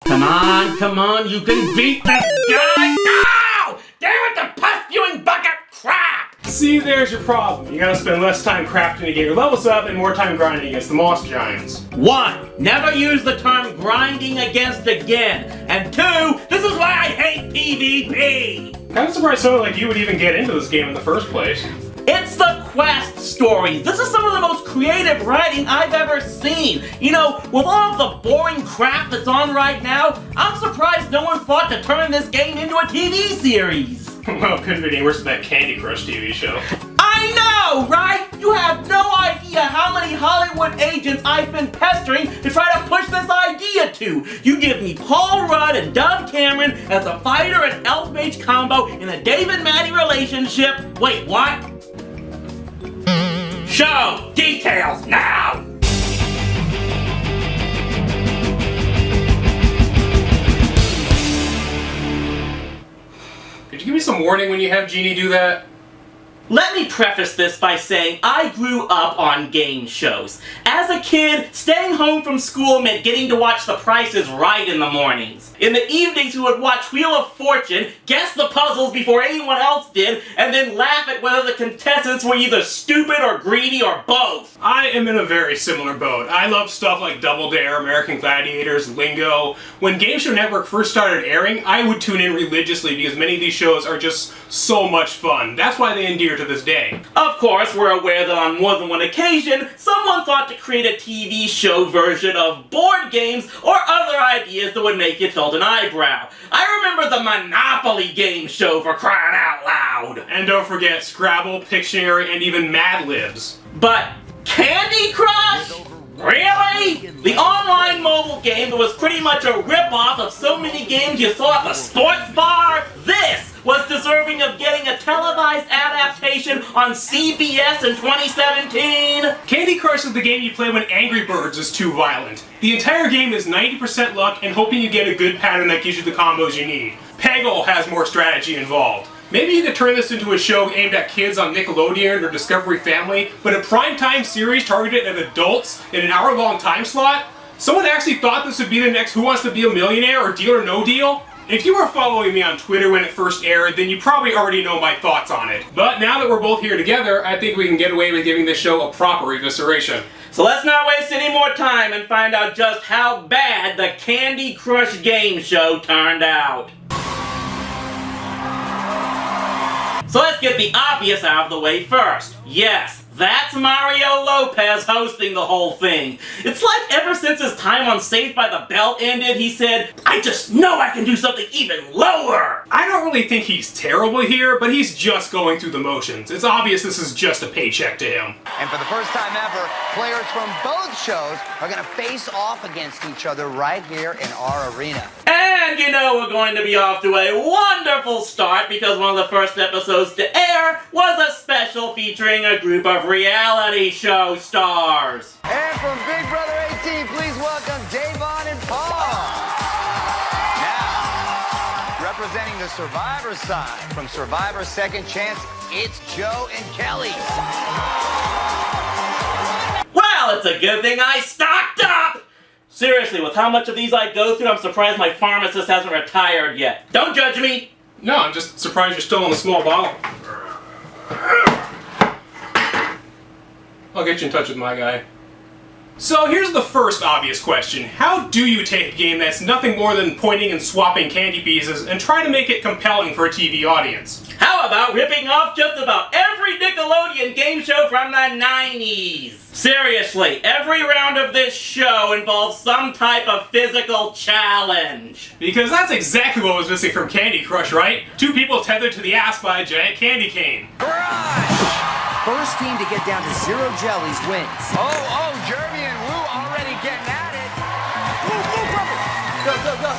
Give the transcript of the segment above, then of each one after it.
Come on, you can beat this guy! No! Damn it, the pus-spewing bucket crap! See, there's your problem. You gotta spend less time crafting to get your levels up and more time grinding against the moss giants. 1. Never use the term grinding against again. And 2. This is why I hate PvP! Kinda surprised someone like you would even get into this game in the first place. It's the quest stories. This is some of the most creative writing I've ever seen. You know, with all the boring crap that's on right now, I'm surprised no one thought to turn this game into a TV series. Well, couldn't be any worse than that Candy Crush TV show. I know, right? You have no idea how many Hollywood agents I've been pestering to try to push this idea to. You give me Paul Rudd and Doug Cameron as a fighter and elf mage combo in a David-Maddie relationship. Wait, what? Show details now! Could you give me some warning when you have Genie do that? Let me preface this by saying I grew up on game shows. As a kid, staying home from school meant getting to watch The Price is Right in the mornings. In the evenings, we would watch Wheel of Fortune, guess the puzzles before anyone else did, and then laugh at whether the contestants were either stupid or greedy or both. I am in a very similar boat. I love stuff like Double Dare, American Gladiators, Lingo. When Game Show Network first started airing, I would tune in religiously because many of these shows are just so much fun. That's why they endear to this day. Of course, we're aware that on more than one occasion, someone thought to create a TV show version of board games or other ideas that would make you tilt an eyebrow. I remember the Monopoly game show, for crying out loud! And don't forget Scrabble, Pictionary, and even Mad Libs. But Candy Crush? Really? The online mobile game that was pretty much a rip-off of so many games you saw at the sports bar? This was deserving of getting a televised adaptation on CBS in 2017. Candy Crush is the game you play when Angry Birds is too violent. The entire game is 90% luck and hoping you get a good pattern that gives you the combos you need. Peggle has more strategy involved. Maybe you could turn this into a show aimed at kids on Nickelodeon or Discovery Family, but a primetime series targeted at adults in an hour-long time slot? Someone actually thought this would be the next Who Wants to Be a Millionaire or Deal or No Deal? If you were following me on Twitter when it first aired, then you probably already know my thoughts on it. But now that we're both here together, I think we can get away with giving this show a proper evisceration. So let's not waste any more time and find out just how bad the Candy Crush game show turned out. So let's get the obvious out of the way first. Yes, that's Mario Lopez hosting the whole thing. It's like ever since his time on Saved by the Bell ended, he said, I just know I can do something even lower! I don't really think he's terrible here, but he's just going through the motions. It's obvious this is just a paycheck to him. And for the first time ever, players from both shows are going to face off against each other right here in our arena. And you know we're going to be off to a wonderful start because one of the first episodes to air was a special featuring a group of reality show stars. And from Big Brother 18, please welcome Davon and Paul. Now, representing the Survivor side, from Survivor Second Chance, it's Joe and Kelly. Well, it's a good thing I stocked up! Seriously, with how much of these I go through, I'm surprised my pharmacist hasn't retired yet. Don't judge me! No, I'm just surprised you're still in the small bottle. I'll get you in touch with my guy. So here's the first obvious question. How do you take a game that's nothing more than pointing and swapping candy pieces and try to make it compelling for a TV audience? How about ripping off just about every Nickelodeon game show from the 90s? Seriously, every round of this show involves some type of physical challenge. Because that's exactly what was missing from Candy Crush, right? Two people tethered to the ass by a giant candy cane. First team to get down to 0 jellies wins. Oh, Jeremy and Wu already getting at it. Go, go, go.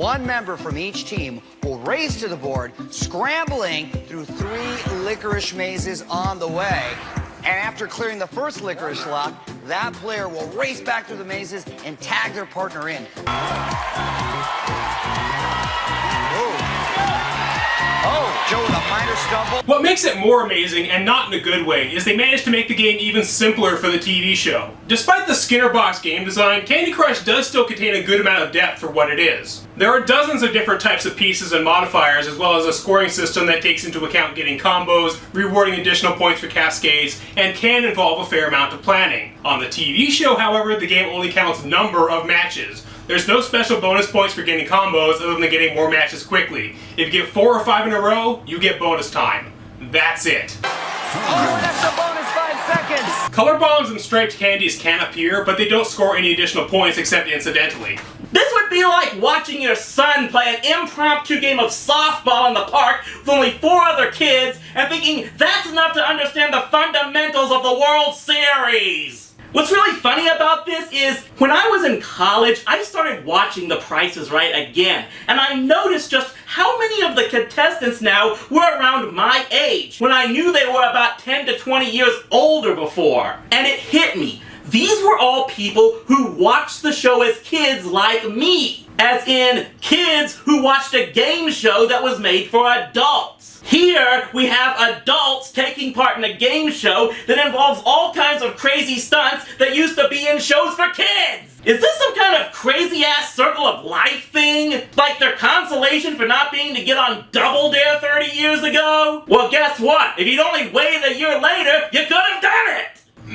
One member from each team will race to the board, scrambling through 3 licorice mazes on the way. And after clearing the first licorice lock, that player will race back through the mazes and tag their partner in. Oh, Oh, Joe with a minor stumble. What makes it more amazing, and not in a good way, is they managed to make the game even simpler for the TV show. Despite the Skinner box game design, Candy Crush does still contain a good amount of depth for what it is. There are dozens of different types of pieces and modifiers, as well as a scoring system that takes into account getting combos, rewarding additional points for cascades, and can involve a fair amount of planning. On the TV show, however, the game only counts number of matches. There's no special bonus points for getting combos other than getting more matches quickly. If you get 4 or 5 in a row, you get bonus time. That's it. Oh, and that's a bonus 5 seconds. Color bombs and striped candies can appear, but they don't score any additional points except incidentally. This would be like watching your son play an impromptu game of softball in the park with only 4 other kids and thinking that's enough to understand the fundamentals of the World Series. What's really funny about this is, when I was in college, I started watching The Price is Right again, and I noticed just how many of the contestants now were around my age, when I knew they were about 10 to 20 years older before. And it hit me. These were all people who watched the show as kids like me. As in, kids who watched a game show that was made for adults. Here, we have adults taking part in a game show that involves all kinds of crazy stunts that used to be in shows for kids! Is this some kind of crazy-ass circle of life thing? Like their consolation for not being to get on Double Dare 30 years ago? Well, guess what? If you'd only waited a year later, you could have done it!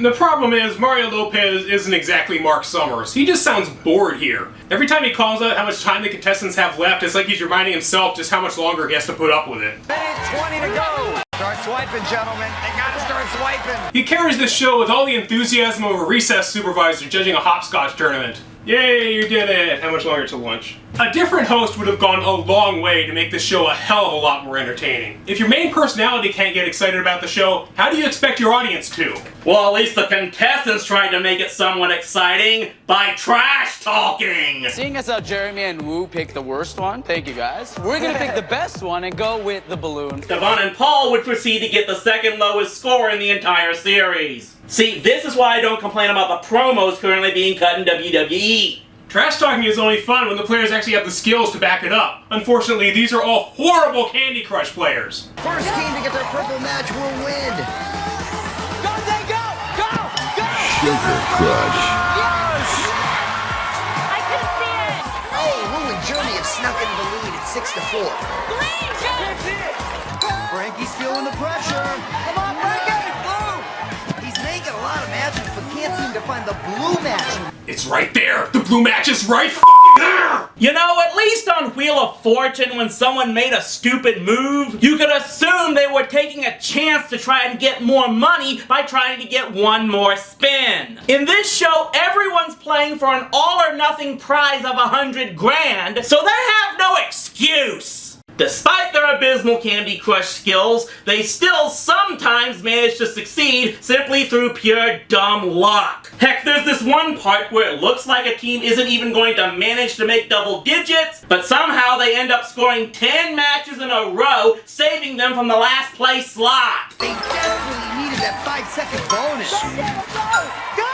The problem is, Mario Lopez isn't exactly Mark Summers. He just sounds bored here. Every time he calls out how much time the contestants have left, it's like he's reminding himself just how much longer he has to put up with it. Minute 20 to go. Start swiping, gentlemen. They gotta start swiping. He carries this show with all the enthusiasm of a recess supervisor judging a hopscotch tournament. Yay, you did it! How much longer till lunch? A different host would have gone a long way to make this show a hell of a lot more entertaining. If your main personality can't get excited about the show, how do you expect your audience to? Well, at least the contestants tried to make it somewhat exciting by trash talking! Seeing as how Jeremy and Wu picked the worst one, thank you guys, we're gonna pick the best one and go with the balloon. Devon and Paul would proceed to get the second lowest score in the entire series. See, this is why I don't complain about the promos currently being cut in WWE. Trash talking is only fun when the players actually have the skills to back it up. Unfortunately, these are all horrible Candy Crush players. First team to get their purple match will win. Go, they go! Go! Go! Sugar Crush. Yes! I couldn't see it. Oh, Wu and Jeremy have snuck into the lead at 6-4. Green, Joe. Frankie's feeling the pressure. Come on, Frankie! Blue! He's making a lot of matches, but can't seem to find the blue match. It's right there! The blue match is right there! You know, at least on Wheel of Fortune, when someone made a stupid move, you could assume they were taking a chance to try and get more money by trying to get one more spin. In this show, everyone's playing for an all-or-nothing prize of 100 grand, so they have no excuse. Despite their abysmal Candy Crush skills, they still sometimes manage to succeed simply through pure dumb luck. Heck, there's this one part where it looks like a team isn't even going to manage to make double digits, but somehow they end up scoring 10 matches in a row, saving them from the last place slot. They desperately needed that 5-second bonus. Go!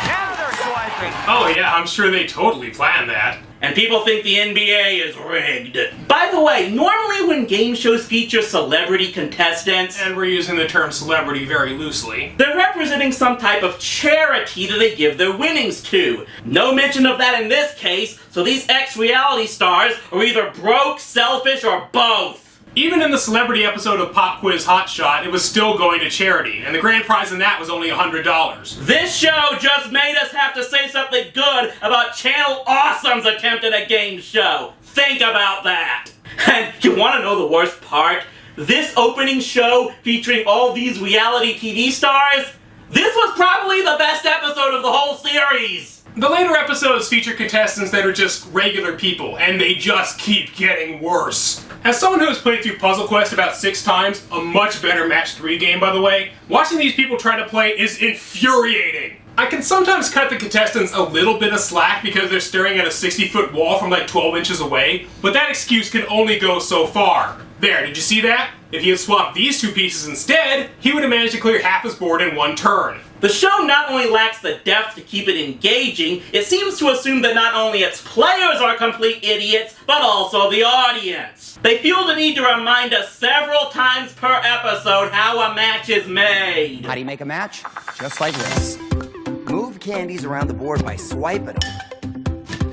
Now they're swiping. Oh yeah, I'm sure they totally planned that. And people think the NBA is rigged. By the way, normally when game shows feature celebrity contestants, And we're using the term celebrity very loosely. they're representing some type of charity that they give their winnings to. No mention of that in this case, so these ex-reality stars are either broke, selfish, or both. Even in the celebrity episode of Pop Quiz Hot Shot, it was still going to charity, and the grand prize in that was only $100. This show just made us have to say something good about Channel Awesome's attempt at a game show. Think about that. And you want to know the worst part? This opening show featuring all these reality TV stars, this was probably the best episode of the whole series. The later episodes feature contestants that are just regular people, and they just keep getting worse. As someone who has played through Puzzle Quest about 6 times, a much better Match 3 game by the way, watching these people try to play is infuriating. I can sometimes cut the contestants a little bit of slack because they're staring at a 60-foot wall from like 12 inches away, but that excuse can only go so far. There, did you see that? If he had swapped these 2 pieces instead, he would have managed to clear half his board in one turn. The show not only lacks the depth to keep it engaging, it seems to assume that not only its players are complete idiots, but also the audience. They feel the need to remind us several times per episode how a match is made. How do you make a match? Just like this. Move candies around the board by swiping them.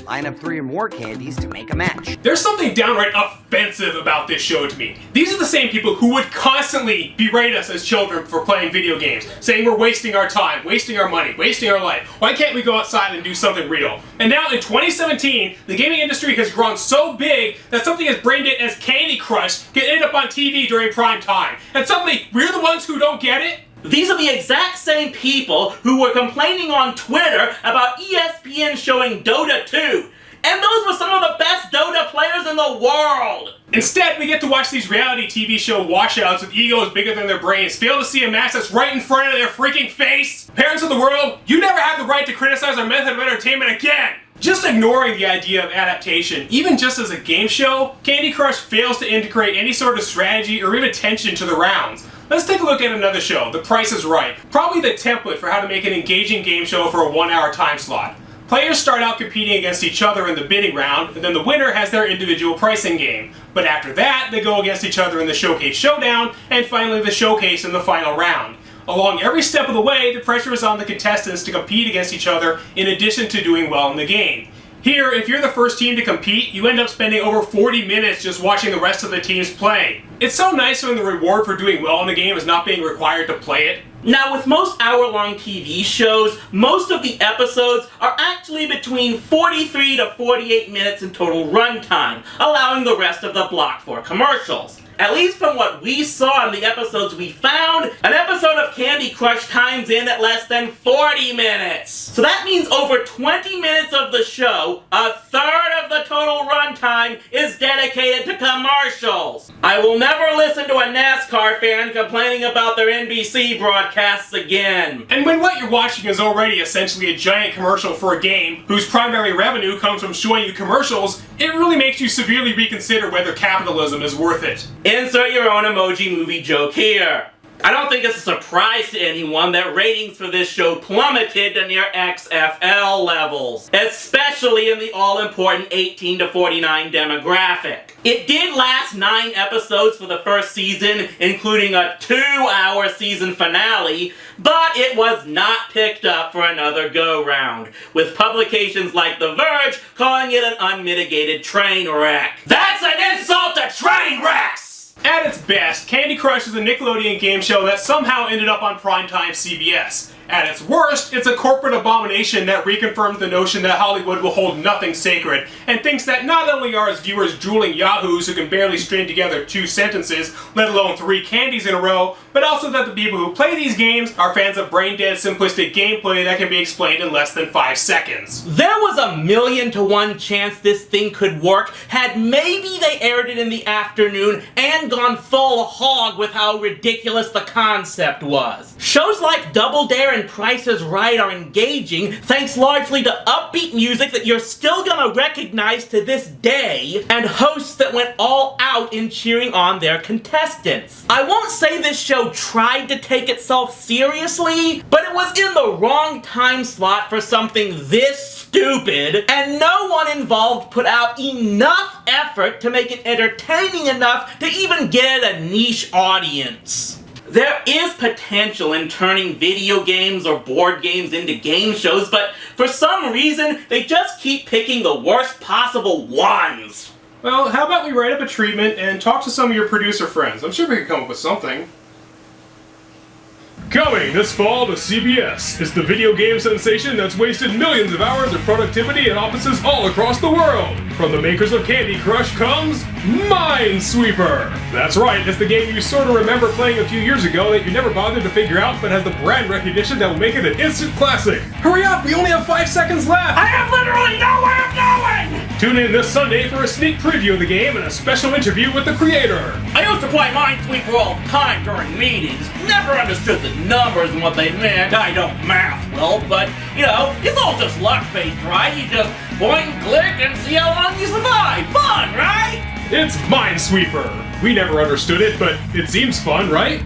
Line up 3 or more candies to make a match. There's something downright offensive about this show to me. These are the same people who would constantly berate us as children for playing video games, saying we're wasting our time, wasting our money, wasting our life. Why can't we go outside and do something real? And now in 2017, the gaming industry has grown so big that something as brain dead as Candy Crush can end up on TV during prime time. And suddenly, we're the ones who don't get it? These are the exact same people who were complaining on Twitter about ESPN showing Dota 2. And those were some of the best Dota players in the world! Instead, we get to watch these reality TV show washouts with egos bigger than their brains fail to see a match that's right in front of their freaking face. Parents of the world, you never have the right to criticize our method of entertainment again! Just ignoring the idea of adaptation, even just as a game show, Candy Crush fails to integrate any sort of strategy or even tension to the rounds. Let's take a look at another show, The Price is Right. Probably the template for how to make an engaging game show for a 1-hour time slot. Players start out competing against each other in the bidding round, and then the winner has their individual pricing game. But after that, they go against each other in the Showcase Showdown, and finally the Showcase in the final round. Along every step of the way, the pressure is on the contestants to compete against each other in addition to doing well in the game. Here, if you're the first team to compete, you end up spending over 40 minutes just watching the rest of the teams play. It's so nice when the reward for doing well in the game is not being required to play it. Now, with most hour-long TV shows, most of the episodes are actually between 43 to 48 minutes in total runtime, allowing the rest of the block for commercials. At least from what we saw in the episodes we found, an episode of Candy Crush times in at less than 40 minutes. So that means over 20 minutes of the show, a third of the total runtime, is dedicated to commercials. I will never listen to a NASCAR fan complaining about their NBC broadcasts again. And when what you're watching is already essentially a giant commercial for a game whose primary revenue comes from showing you commercials, it really makes you severely reconsider whether capitalism is worth it. Insert your own emoji movie joke here. I don't think it's a surprise to anyone that ratings for this show plummeted to near XFL levels, especially in the all-important 18 to 49 demographic. It did last 9 episodes for the first season, including a 2-hour season finale, but it was not picked up for another go-round, with publications like The Verge calling it an unmitigated train wreck. That's an insult to train wrecks! At its best, Candy Crush is a Nickelodeon game show that somehow ended up on primetime CBS. At its worst, it's a corporate abomination that reconfirms the notion that Hollywood will hold nothing sacred, and thinks that not only are its viewers drooling yahoos who can barely string together 2 sentences, let alone 3 candies in a row, but also that the people who play these games are fans of brain-dead simplistic gameplay that can be explained in less than 5 seconds. There was a 1,000,000 to 1 chance this thing could work had maybe they aired it in the afternoon and gone full hog with how ridiculous the concept was. Shows like Double Dare and Price is Right are engaging thanks largely to upbeat music that you're still gonna recognize to this day, and hosts that went all out in cheering on their contestants. I won't say this show tried to take itself seriously, but it was in the wrong time slot for something this stupid, and no one involved put out enough effort to make it entertaining enough to even get a niche audience. There is potential in turning video games or board games into game shows, but for some reason, they just keep picking the worst possible ones. Well, how about we write up a treatment and talk to some of your producer friends? I'm sure we could come up with something. Coming this fall to CBS is the video game sensation that's wasted millions of hours of productivity in offices all across the world. From the makers of Candy Crush comes Minesweeper. That's right, it's the game you sort of remember playing a few years ago that you never bothered to figure out but has the brand recognition that will make it an instant classic. Hurry up, we only have 5 seseconds left! I have literally nowhere I'm going! Tune in this Sunday for a sneak preview of the game and a special interview with the creator. I used to play Minesweeper all the time during meetings. Never understood the numbers and what they meant. I don't math well, but, you know, it's all just luck-based, right? You just point and click and see how long you survive. Fun, right? It's Minesweeper. We never understood it, but it seems fun, right?